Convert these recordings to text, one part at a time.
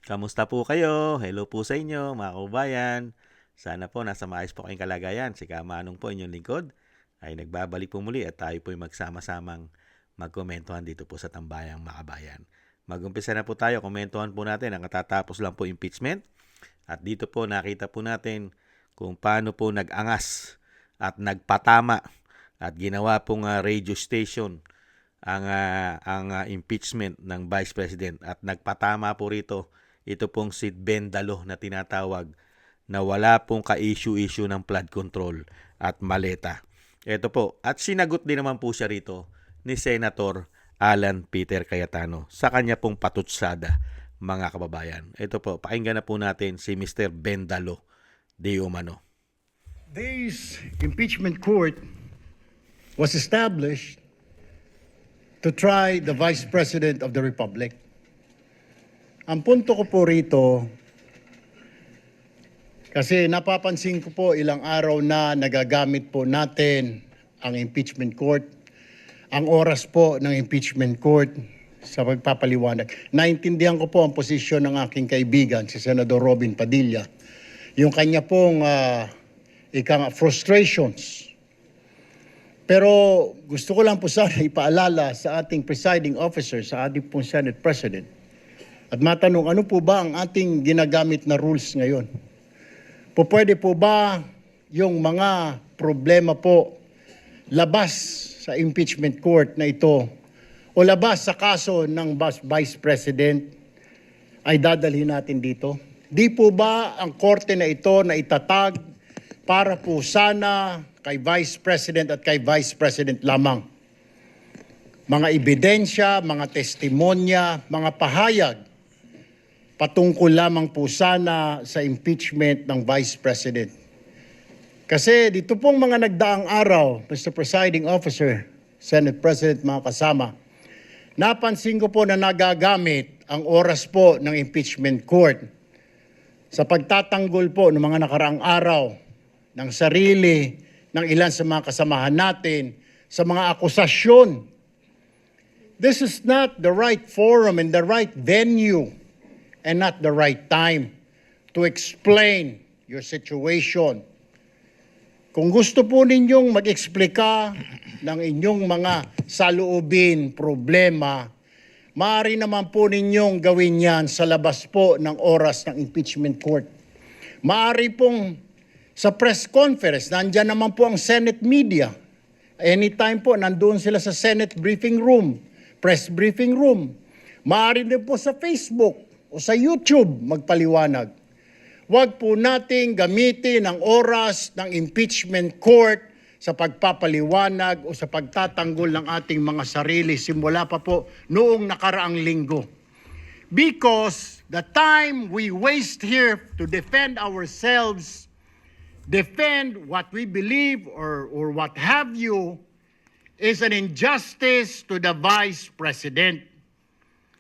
Kamusta po kayo? Hello po sa inyo, mga kababayan. Sana po nasa maayos po kayong kalagayan. Si Kamanong po inyong lingkod ay nagbabalik po muli at tayo po ay magsama-samang magkomentuhan dito po sa Tambayang Makabayan. Mag-umpisa na po tayo. Komentuhan po natin ang katatapos lang po impeachment. At dito po nakita po natin kung paano po nag-angas at nagpatama at ginawa pong radio station ang impeachment ng Vice President at nagpatama po rito ito pong si Bendalo na tinatawag na wala pong ka-issue-issue ng flood control at maleta. Ito po, at sinagot din naman po siya rito ni Senator Alan Peter Cayetano sa kanya pong patutsada, mga kababayan. Ito po, pakinggan na po natin si Mr. Bendalo de Umano. This impeachment court was established to try the Vice President of the Republic. Ang punto ko po rito, kasi napapansin ko po ilang araw na nagagamit po natin ang impeachment court, ang oras po ng impeachment court sa pagpapaliwanag. Naintindihan ko po ang posisyon ng aking kaibigan, si Senador Robin Padilla, yung kanya pong frustrations. Pero gusto ko lang po sana ipaalala sa ating presiding officer, sa ating pong Senate President, at matanong, ano po ba ang ating ginagamit na rules ngayon? Pwede po ba yung mga problema po labas sa impeachment court na ito o labas sa kaso ng Vice President ay dadalhin natin dito? Di po ba ang korte na ito na itatag para po sana kay Vice President at kay Vice President lamang? Mga ebidensya, mga testimonya, mga pahayag patungkol lamang po sana sa impeachment ng Vice President. Kasi dito pong mga nagdaang araw, Mr. Presiding Officer, Senate President, mga kasama, napansin ko po na nagagamit ang oras po ng impeachment court sa pagtatanggol po ng mga nakaraang araw ng sarili ng ilan sa mga kasamahan natin sa mga akusasyon. This is not the right forum and the right venue and not the right time to explain your situation. Kung gusto po ninyong mag-eksplika ng inyong mga saloobin, problema, maaari naman po ninyong gawin yan sa labas po ng oras ng impeachment court. Maaari pong sa press conference, nandyan naman po ang Senate media. Anytime po, nandun sila sa Senate briefing room, press briefing room. Maaari din po sa Facebook o sa YouTube magpaliwanag. Huwag po nating gamitin ang oras ng impeachment court sa pagpapaliwanag o sa pagtatanggol ng ating mga sarili simula pa po noong nakaraang linggo. Because the time we waste here to defend ourselves, defend what we believe or what have you, is an injustice to the Vice President.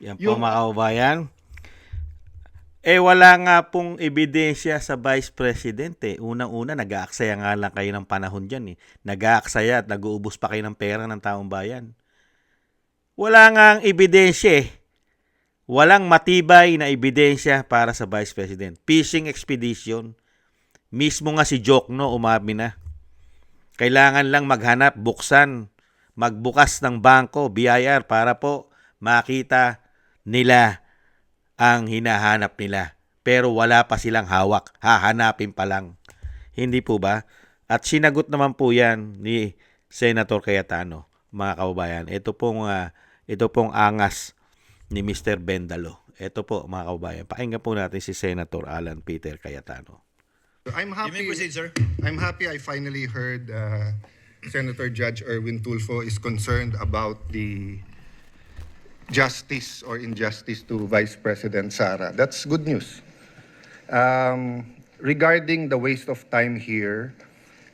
Yan po, mga kababayan. Wala nga pong ebidensya sa Vice President eh. Unang-una, nag-aaksaya nga lang kayo ng panahon dyan eh. Nag-aaksaya at nag-uubos pa kayo ng pera ng taong bayan. Wala nga ang ebidensya eh. Walang matibay na ebidensya para sa Vice President. Fishing expedition. Mismo nga si Jokno umami na. Kailangan lang maghanap, buksan, magbukas ng bangko, BIR, para po makita nila ang hinahanap nila. Pero wala pa silang hawak. Hahanapin pa lang. Hindi po ba? At sinagot naman po yan ni Senator Cayetano, mga kababayan. Ito pong angas ni Mr. Bendalo. Ito po, mga kababayan. Pakinggan po natin si Senator Alan Peter Cayetano. I'm happy. You may proceed, sir. I'm happy I finally heard Senator Judge Erwin Tulfo is concerned about the justice or injustice to Vice President Sara. That's good news. Regarding the waste of time here,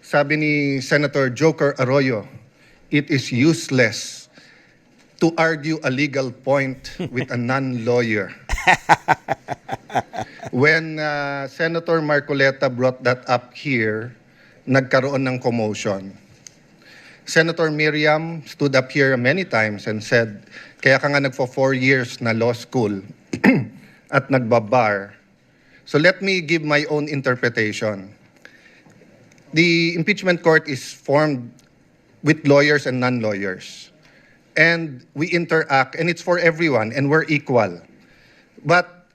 sabi ni Senator Joker Arroyo, it is useless to argue a legal point with a non-lawyer. When Senator Marcoleta brought that up here, nagkaroon ng commotion. Senator Miriam stood up here many times and said, kaya ka nga nagpo 4 years na law school at nagbabar. So let me give my own interpretation. The impeachment court is formed with lawyers and non-lawyers. And we interact, and it's for everyone, and we're equal. But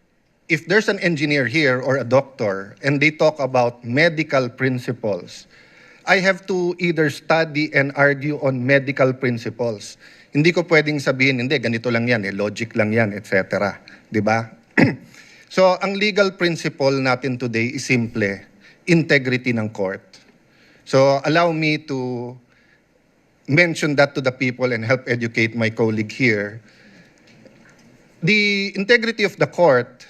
if there's an engineer here or a doctor, and they talk about medical principles, I have to either study and argue on medical principles. Hindi ko pwedeng sabihin, hindi, ganito lang yan, logic lang yan, etc. Diba? So, ang legal principle natin today is simple, integrity ng court. So, allow me to mention that to the people and help educate my colleague here. The integrity of the court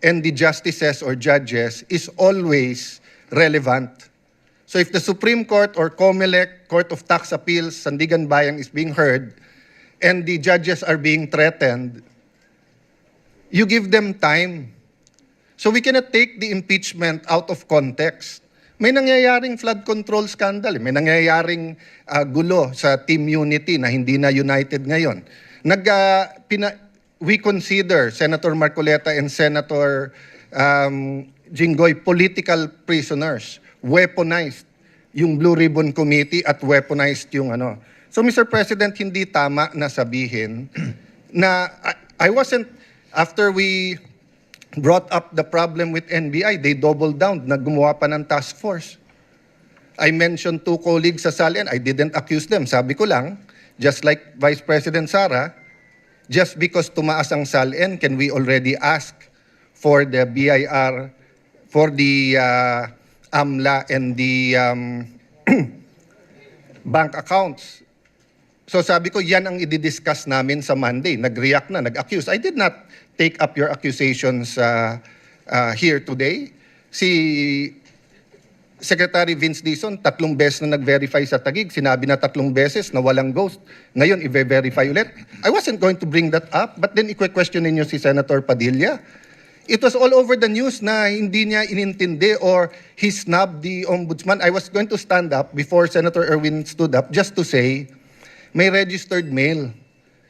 and the justices or judges is always relevant. So if the Supreme Court or COMELEC, Court of Tax Appeals, Sandigan Bayan is being heard and the judges are being threatened, you give them time. So we cannot take the impeachment out of context. May nangyayaring flood control scandal, may nangyayaring gulo sa Team Unity na hindi na united ngayon. We consider Senator Marcoleta and Senator Jinggoy political prisoners, weaponized yung Blue Ribbon Committee at weaponized yung ano. So Mr. President, hindi tama na sabihin na I wasn't, after we brought up the problem with NBI, they doubled down, naggumawa pa ng task force. I mentioned 2 colleagues sa Salian, I didn't accuse them. Sabi ko lang, just like Vice President Sara, just because tumaas ang Salian, can we already ask for the BIR, for the AMLA and the bank accounts? So sabi ko, yan ang i-discuss namin sa Monday. Nag-react na, nag-accuse. I did not take up your accusations here today. Si Secretary Vince Dizon, 3 beses na nag-verify sa Taguig. Sinabi na 3 beses na walang ghost. Ngayon, i-verify ulit. I wasn't going to bring that up, but then i-question ninyo si Senator Padilla. It was all over the news na hindi niya inintindi or he snubbed the ombudsman. I was going to stand up before Senator Erwin stood up just to say, may registered mail.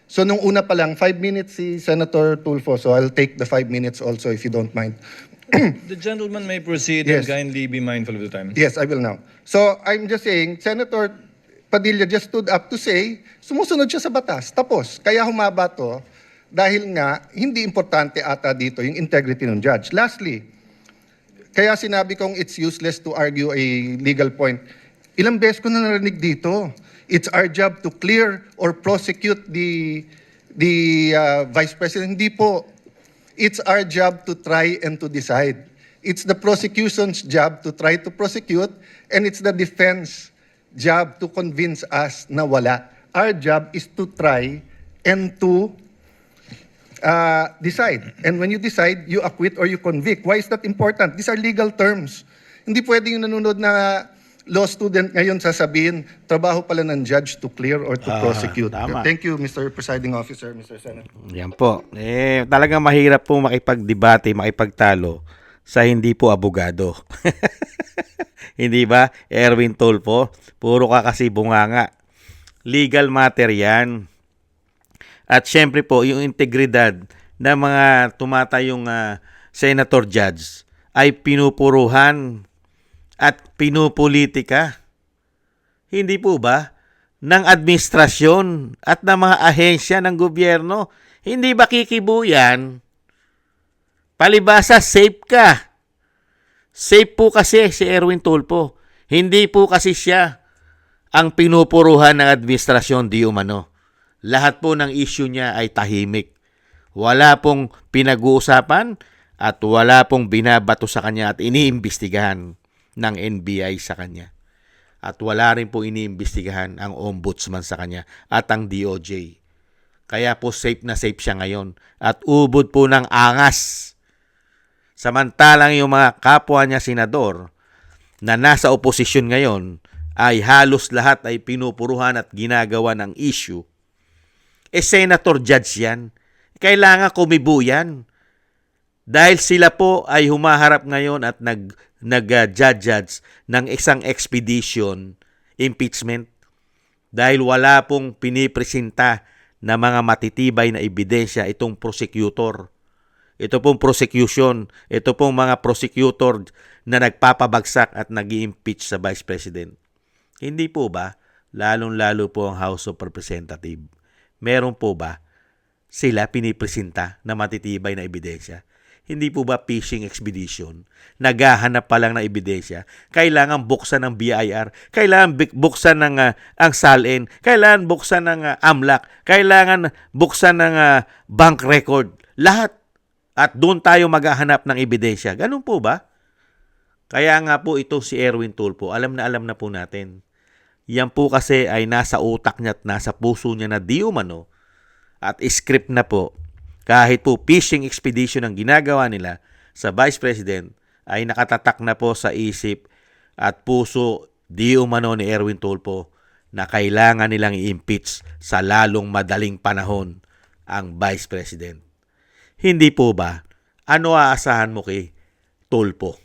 So nung una pa lang, 5 minutes si Senator Tulfo. So I'll take the 5 minutes also if you don't mind. The gentleman may proceed Yes. and kindly be mindful of the time. Yes, I will now. So I'm just saying, Senator Padilla just stood up to say, sumusunod siya sa batas. Tapos, kaya humaba to dahil nga hindi importante ata dito yung integrity ng judge. Lastly, kaya sinabi kong it's useless to argue a legal point. Ilang beses ko na narinig dito. It's our job to clear or prosecute the Vice President. Hindi po. It's our job to try and to decide. It's the prosecution's job to try to prosecute, and it's the defense job to convince us na wala. Our job is to try and to decide. And when you decide, you acquit or you convict. Why is that important? These are legal terms. Hindi pwedeng yung nanonood na law student ngayon sasabihin, trabaho pala ng judge to clear or to prosecute. Tama. Thank you, Mr. Presiding Officer, Mr. Senator. Yan po. Talagang mahirap po makipagdebate, makipagtalo sa hindi po abogado. Hindi ba? Erwin Tulfo, puro ka kasi bunganga. Legal matter yan. At syempre po, yung integridad ng mga tumatayong senator judge ay pinupuruhan at pinupolitika. Hindi po ba? Ng administrasyon at ng mga ahensya ng gobyerno. Hindi ba kikibuyan? Palibasa, safe ka. Safe po kasi si Erwin Tulfo. Hindi po kasi siya ang pinupuruhan ng administrasyon di umano. Lahat po ng issue niya ay tahimik. Wala pong pinag-uusapan at wala pong binabato sa kanya at iniimbestigahan ng NBI sa kanya. At wala rin po iniimbestigahan ang ombudsman sa kanya at ang DOJ. Kaya po safe na safe siya ngayon at ubod po ng angas. Samantalang yung mga kapwa niya senador na nasa oposisyon ngayon ay halos lahat ay pinupuruhan at ginagawa ng issue. Senator judge yan. Kailangan kumibo yan. Dahil sila po ay humaharap ngayon at nag-judge ng isang expedition impeachment dahil wala pong pinipresenta na mga matitibay na ebidensya itong prosecutor. ito pong prosecution, ito pong mga prosecutor na nagpapabagsak at nag-i-impeach sa Vice President. Hindi po ba, lalong-lalo po ang House of Representatives, meron po ba sila pinipresenta na matitibay na ebidensya? Hindi po ba fishing expedition? Naghahanap pa lang ng ebidensya. Kailangan buksan ng BIR. Kailangan buksan ng ang SALN. Kailangan buksan ng AMLAC. Kailangan buksan ng bank record. Lahat. At doon tayo maghahanap ng ebidensya. Ganun po ba? Kaya nga po ito si Erwin Tulfo. Alam na po natin. Yan po kasi ay nasa utak niya at nasa puso niya na di umano at script na po. Kahit po fishing expedition ang ginagawa nila sa Vice President ay nakatatak na po sa isip at puso di umano ni Erwin Tulfo na kailangan nilang i-impeach sa lalong madaling panahon ang Vice President. Hindi po ba? Ano aasahan mo kay Tulfo?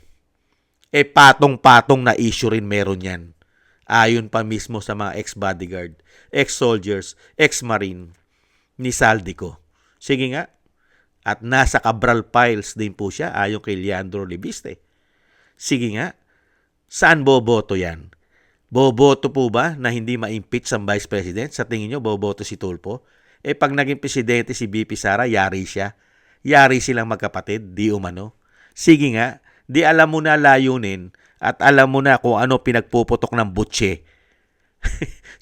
Patong-patong na issue rin meron yan. Ayon pa mismo sa mga ex-bodyguard, ex-soldiers, ex-marine ni Saldico. Sige nga. At nasa Cabral Files din po siya ayon kay Leandro Libiste. Sige nga. Saan boboto yan? Boboto po ba na hindi ma-impeach ang Vice President? Sa tingin nyo, boboto si Tulfo? Pag naging presidente si BP Sara, yari siya. Yari silang magkapatid, di umano. Sige nga. Di alam mo na layunin at alam mo na kung ano pinagpuputok ng butse.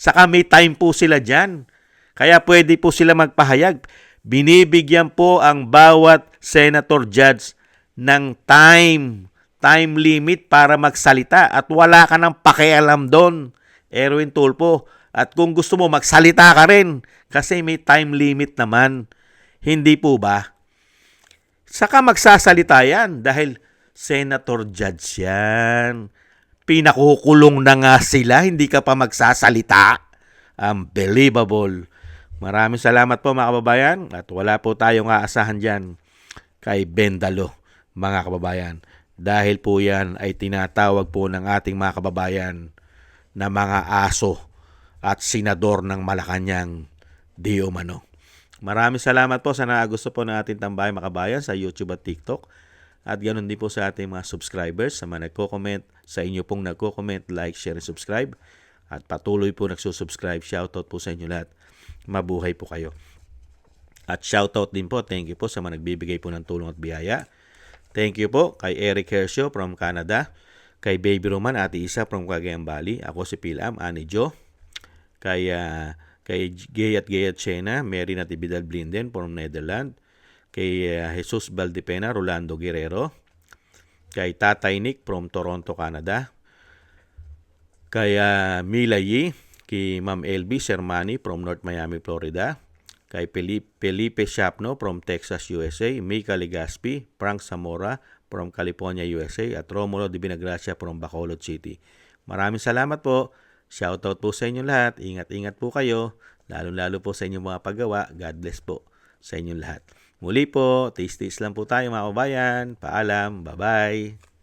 Saka may time po sila dyan. Kaya pwede po sila magpahayag. Binibigyan po ang bawat senator judge ng time limit para magsalita at wala ka ng pakialam doon, Erwin Tulfo. At kung gusto mo, magsalita ka rin kasi may time limit naman. Hindi po ba? Saka magsasalita yan dahil senator judge yan. Pinakukulong na nga sila, hindi ka pa magsasalita. Unbelievable. Maraming salamat po mga kababayan at wala po tayong aasahan dyan kay Bendalo mga kababayan. Dahil po yan ay tinatawag po ng ating mga kababayan na mga aso at senador ng Malacanang di umano. Maraming salamat po sa gusto po ng ating tambayan mga kababayan sa YouTube at TikTok. At ganoon din po sa ating mga subscribers sa mga nagko-comment, sa inyo pong nagko-comment, like, share, and subscribe. At patuloy po nagsusubscribe. Shoutout po sa inyo lahat. Mabuhay po kayo. At shoutout din po, thank you po sa mga nagbibigay po ng tulong at biyaya. Thank you po kay Eric Hercio from Canada, kay Baby Roman, Ate Isa from Cagayan Valley, ako si Pilam, Ani Jo, kay Gayat Chena, Mary Natividad Blinden from Netherlands, kay Jesus Valdepena, Rolando Guerrero, kay Tatay Nick from Toronto, Canada, kay Mila Yi, kay Ma'am LB Sermani from North Miami, Florida, kay Felipe Shapno from Texas, USA, Mika Legaspi, Frank Zamora from California, USA, at Romulo de Binagracia from Bacolod City. Maraming salamat po. Shoutout po sa inyo lahat. Ingat-ingat po kayo. Lalo-lalo po sa inyong mga paggawa. God bless po sa inyong lahat. Muli po, taste lang po tayo mga kabayan. Paalam. Bye-bye.